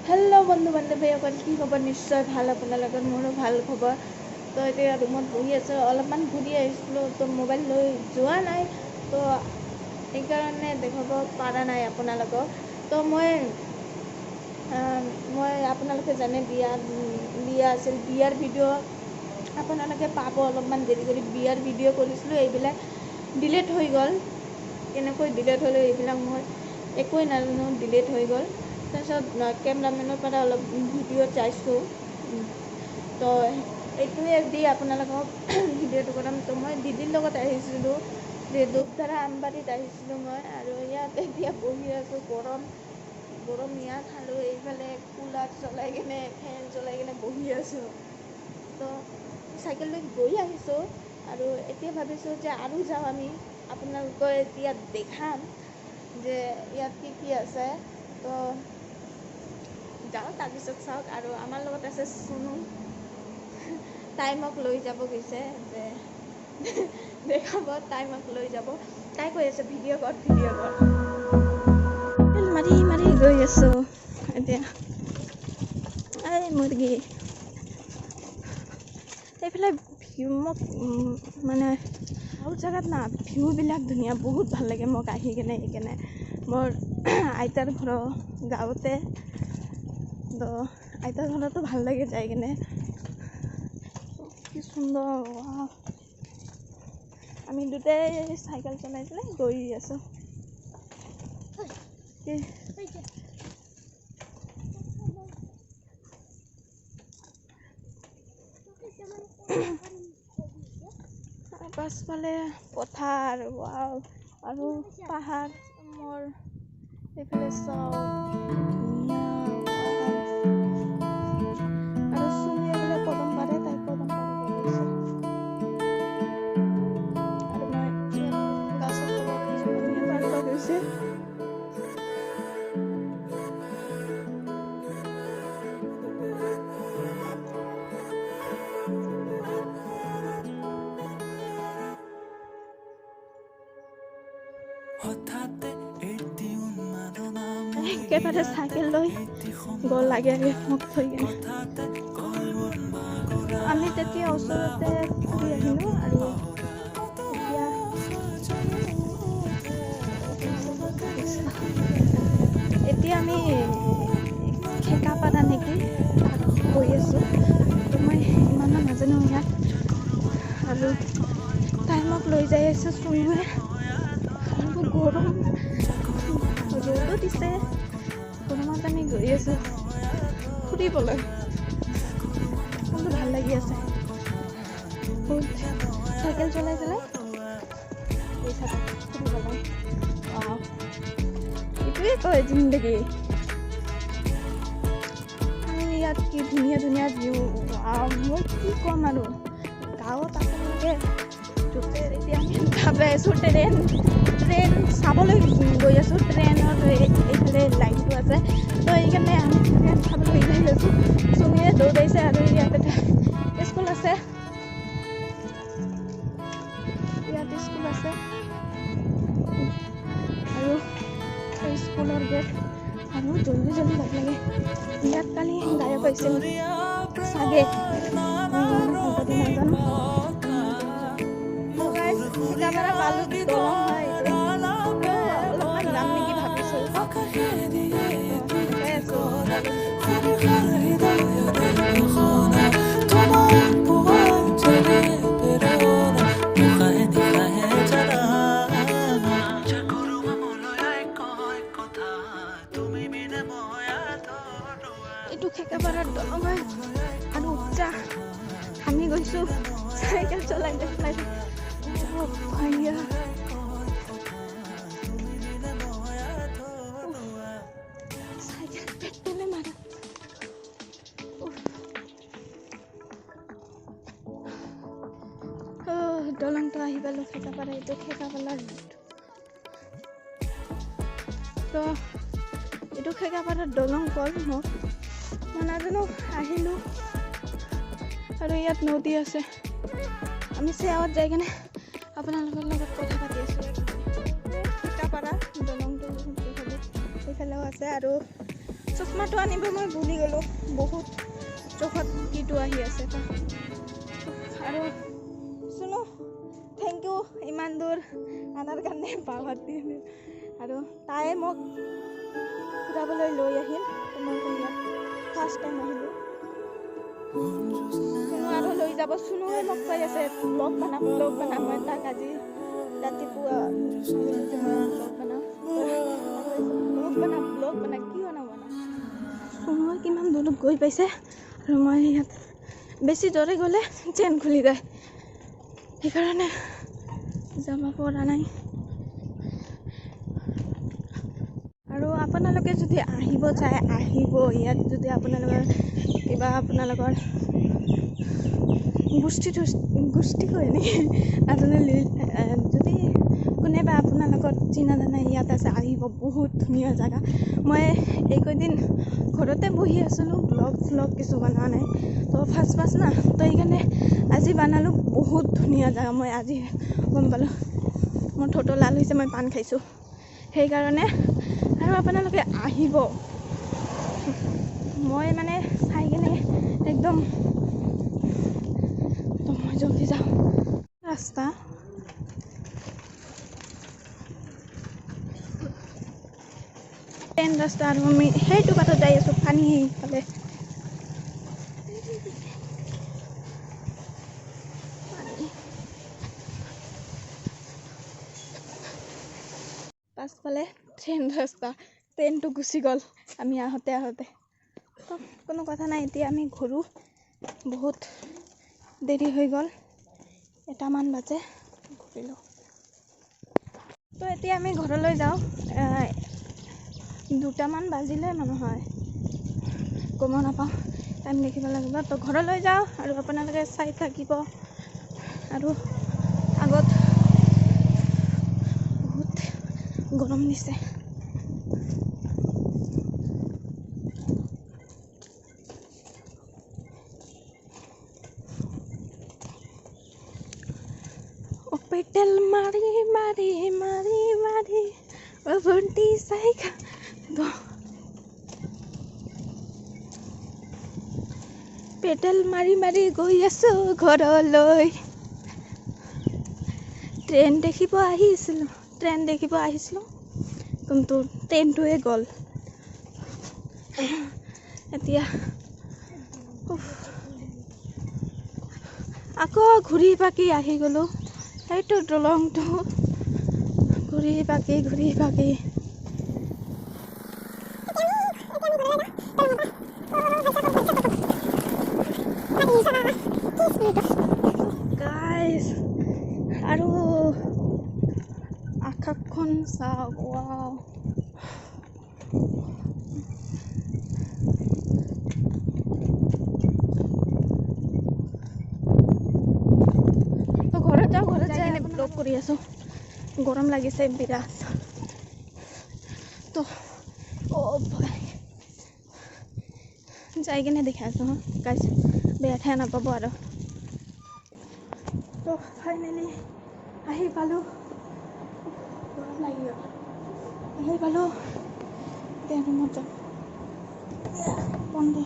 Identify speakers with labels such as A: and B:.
A: Hello बंधु बान्धवीসকল কি খবৰ নিশ্চয় ভাল আপোনালোকৰ মোৰো ভাল খবৰ তো এতিয়া ৰুমত বহি আছো অলপমান ঘূৰি আহিছিলোঁ তো মোবাইল লৈ যোৱা নাই তো এইকাৰণে দেখাব পৰা নাই আপোনালোকক তো মই আপোনালোকে জানে বিয়া আছিল বিয়াৰ ভিডিঅ' আপোনালোকে পাব অলপমান দেৰি কৰি বিয়াৰ ভিডিঅ' কৰিছিলোঁ এইবিলাক ডিলিট হৈ গ'ল কেনেকৈ ডিলিট হ'লে এইবিলাক মই একোৱেই নাজানো ডিলিট হৈ গ'ল তাৰপিছত কেমেৰামেনৰ পৰা অলপ ভিডিঅ' চাইছোঁ তো এইটোৱে দি আপোনালোকক ভিডিঅ'টো কৰাম তো মই দিদিৰ লগত আহিছিলোঁ দুপধাৰা আমবাৰীত আহিছিলোঁ মই আৰু ইয়াত এতিয়া বহি আছোঁ গৰম ইয়াত আৰু এইফালে কুলাৰ চলাই কিনে ফেন চলাই কিনে বহি আছোঁ তো চাইকেল লৈ গৈ আহিছোঁ আৰু এতিয়া ভাবিছোঁ যে আৰু যাওঁ আমি আপোনালোকে এতিয়া দেখাম যে ইয়াত কি আছে তো যাওঁ তাৰপিছত চাওক আৰু আমাৰ লগত আছে চুনু তাই মোক লৈ যাব গৈছে যে দেখাব তাই মোক লৈ যাব তাই কৈ আছে ভিডিঅ' কৰ মাৰি মাৰি গৈ আছোঁ এতিয়া এই মুৰ্গী এইফালে ভিউ মোক মানে বহুত জেগাত না ভিউবিলাক ধুনীয়া বহুত ভাল লাগে মোক আহি কেনে সেইকাৰণে মোৰ আইতাৰ ঘৰৰ গাঁৱতে তো আইতাৰ ঘৰতো ভাল লাগে যাই কিনে কি সুন্দৰ আমি দুটাই চাইকেল চলাই গৈ আছোঁ পাছফালে পথাৰ আৰু পাহাৰ মোৰ এইফালে চব একেবাৰে চাইকেল লৈ গ'ল লাগে মোক থৈ কিনে আমি তেতিয়া ওচৰতে ফুৰি আহিলোঁ আৰু এতিয়া আমি খেকাপাৰা নেকি তাত গৈ আছোঁ তো মই ইমানো নাজানো ইয়াত আৰু তাই মোক লৈ যাই আছে চুনুৱে আৰু গৰম ৰ'দো দিছে গৰমত আমি গৈ আছোঁ ফুৰিবলৈ কিন্তু ভাল লাগি আছে বহুত চাইকেল চলাই ফুৰিবলৈ এইটোৱে কয় জিন্দগী ইয়াত কি ধুনীয়া ধুনীয়া ভিউ মই কি ক'ম আৰু গাঁৱত আপোনালোকে য'তে এতিয়া আমি ভাবি আছোঁ ট্ৰেইন চাবলৈ গৈ আছোঁ ট্ৰেইনত এইফালে লাইনটো আছে তো এইকাৰণে আমি ট্ৰেইন চাবলৈ গৈ আছোঁ চুমিয়ে দৌৰাইছে আৰু ইয়াত এটা স্কুল আছে আৰু স্কুলৰ গেট আৰু জলদি লগ লাগে ইয়াত কালি গায়ক হৈছিল চাগে নাজানো অলপমান যাম নেকি ভাবিছোঁ এইটো খেকাপাৰাৰ দলং হয় আৰু উচ্চা আমি গৈছোঁ চাইকেল চলাই দলংটো আহি পালোঁ খেকাপাৰা এইটো খেকাপাৰাৰ তো এইটো খেকাপাৰাৰ দলং কল মই নাজানো আহিলোঁ আৰু ইয়াত নদী আছে আমি চেয়াৰত যাই কিনে আপোনালোকৰ লগত কথা পাতি আছোঁ খেকাপাৰা দলংটো এইফালেও আছে আৰু চশমাটো আনিব মই ভুলি গ'লোঁ, বহুত চোখত কিটো আহি আছে। আৰু শুনো, থেংক ইউ ইমান দূৰ আনাৰ কাৰণে পাৱাত দিয়ে। আৰু তাই মোক ফুৰাবলৈ লৈ আহিল। মই ইয়াত ফাৰ্ষ্ট টাইম আহিলোঁ। শুনো আৰু লৈ যাব, শুনোৱে মোক কৈ আছে ব্লগ বনাম। মই তাক আজি ৰাতিপুৱা ব্লগ বনা কিয় নবনা। শুনোৱে কিমান দূৰত গৈ পাইছে আৰু মই ইয়াত বেছি জোৰে গ'লে চেইন খুলি যায়, সেইকাৰণে যাব পৰা নাই। আৰু আপোনালোকে যদি আহিব চায়, আহিব। ইয়াত যদি আপোনালোকৰ কিবা আপোনালোকৰ গোষ্ঠী কয় নেকি নাজানো, যদি কোনোবা আপোনালোকৰ চিনা জানা ইয়াত আছে, আহিব। বহুত ধুনীয়া জেগা। মই এইকেইদিন ঘৰতে বহি আছিলোঁ, ব্লগ কিছু বনোৱা নাই, তো ফাৰ্ষ্ট না, তো সেইকাৰণে আজি বনালোঁ। বহুত ধুনীয়া জেগা, মই আজি গম পালোঁ। মোৰ ঠোঁটো লাল হৈছে, মই পাণ খাইছোঁ সেইকাৰণে। আৰু আপোনালোকে আহিব, মই মানে চাই কিনে একদম মই জলদি যাওঁ। ৰাস্তা ট্ৰেইন ৰাস্তা, আৰু আমি সেইটো বাটত যাই আছোঁ, পানী সেইফালে। পাছফালে ট্ৰেইন ৰাস্তা, ট্ৰেইনটো গুচি গ'ল আমি আহোঁতে। তো কোনো কথা নাই, এতিয়া আমি ঘূৰোঁ। বহুত দেৰি হৈ গ'ল, 1মান বাজে, ঘূৰিলোঁ। তো এতিয়া আমি ঘৰলৈ যাওঁ। 2মান বাজিলে নহয়, গম নাপাওঁ, টাইম দেখিব লাগিব। তো ঘৰলৈ যাওঁ আৰু আপোনালোকে চাই থাকিব। আৰু আগত বহুত গৰম দিছে। পেটেল মাৰি মাৰি মাৰি মাৰি ভণ্টি চাইকা। পেটেল মাৰি মাৰি গৈ আছোঁ ঘৰলৈ। ট্ৰেইন দেখিব আহিছিলোঁ, কিন্তু ট্ৰেইনটোৱে গ'ল। এতিয়া আকৌ ঘূৰি পাকি আহি গ'লোঁ। সেইটো দলংটো ঘূৰি পাকি গাইজ, আৰু আকাশখন চাওক, ৱাও। ঘৰত যাই কিনে ব্লগ কৰি আছোঁ। গৰম লাগিছে বিৰাট। তো যাই কিনে দেখাই আছোঁ গাইজ, বেয়া নাপাব আৰু। তো ফাইনেলি আহি পালোঁ, গৰম লাগি গ'ল। আহি পালোঁ, এতিয়া ৰুমত যাম। বন্ধ।